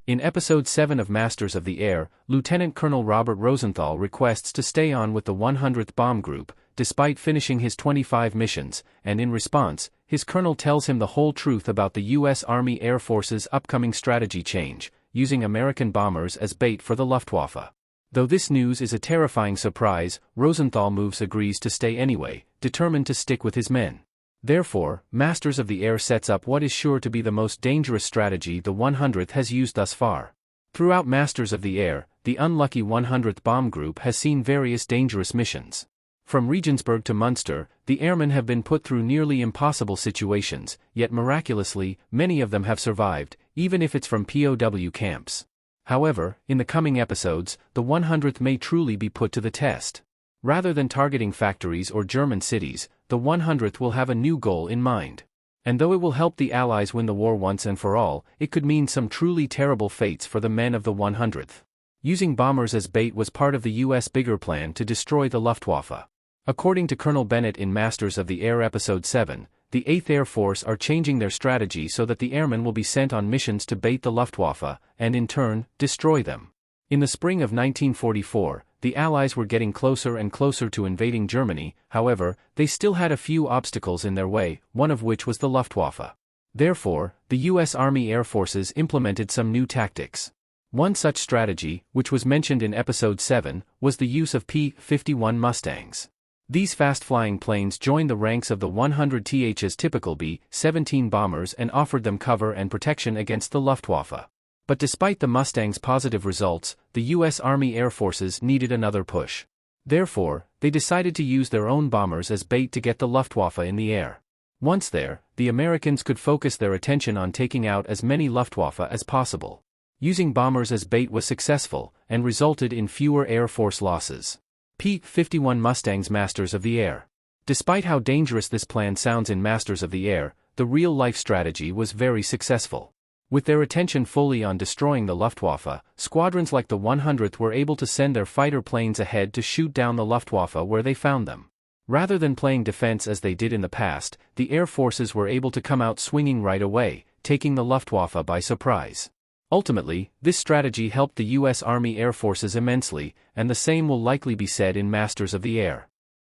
In Episode 7 of Masters of the Air, Lieutenant Colonel Robert Rosenthal requests to stay on with the 100th Bomb Group, despite finishing his 25 missions, and in response, his colonel tells him the whole truth about the U.S. Army Air Force's upcoming strategy change, using American bombers as bait for the Luftwaffe. Though this news is a terrifying surprise, Rosenthal agrees to stay anyway, determined to stick with his men. Therefore, Masters of the Air sets up what is sure to be the most dangerous strategy the 100th has used thus far. Throughout Masters of the Air, the unlucky 100th Bomb Group has seen various dangerous missions. From Regensburg to Munster, the airmen have been put through nearly impossible situations, yet miraculously, many of them have survived, even if it's from POW camps. However, in the coming episodes, the 100th may truly be put to the test. Rather than targeting factories or German cities, the 100th will have a new goal in mind. And though it will help the Allies win the war once and for all, it could mean some truly terrible fates for the men of the 100th. Using bombers as bait was part of the US' bigger plan to destroy the Luftwaffe. According to Colonel Bennett in Masters of the Air Episode 7, the 8th Air Force are changing their strategy so that the airmen will be sent on missions to bait the Luftwaffe, and in turn, destroy them. In the spring of 1944, the Allies were getting closer and closer to invading Germany. However, they still had a few obstacles in their way, one of which was the Luftwaffe. Therefore, the U.S. Army Air Forces implemented some new tactics. One such strategy, which was mentioned in Episode 7, was the use of P-51 Mustangs. These fast-flying planes joined the ranks of the 100th's typical B-17 bombers and offered them cover and protection against the Luftwaffe. But despite the Mustangs' positive results, the U.S. Army Air Forces needed another push. Therefore, they decided to use their own bombers as bait to get the Luftwaffe in the air. Once there, the Americans could focus their attention on taking out as many Luftwaffe as possible. Using bombers as bait was successful, and resulted in fewer Air Force losses. P-51 Mustangs Masters of the Air. Despite how dangerous this plan sounds in Masters of the Air, the real-life strategy was very successful. With their attention fully on destroying the Luftwaffe, squadrons like the 100th were able to send their fighter planes ahead to shoot down the Luftwaffe where they found them. Rather than playing defense as they did in the past, the Air Forces were able to come out swinging right away, taking the Luftwaffe by surprise. Ultimately, this strategy helped the U.S. Army Air Forces immensely, and the same will likely be said in Masters of the Air.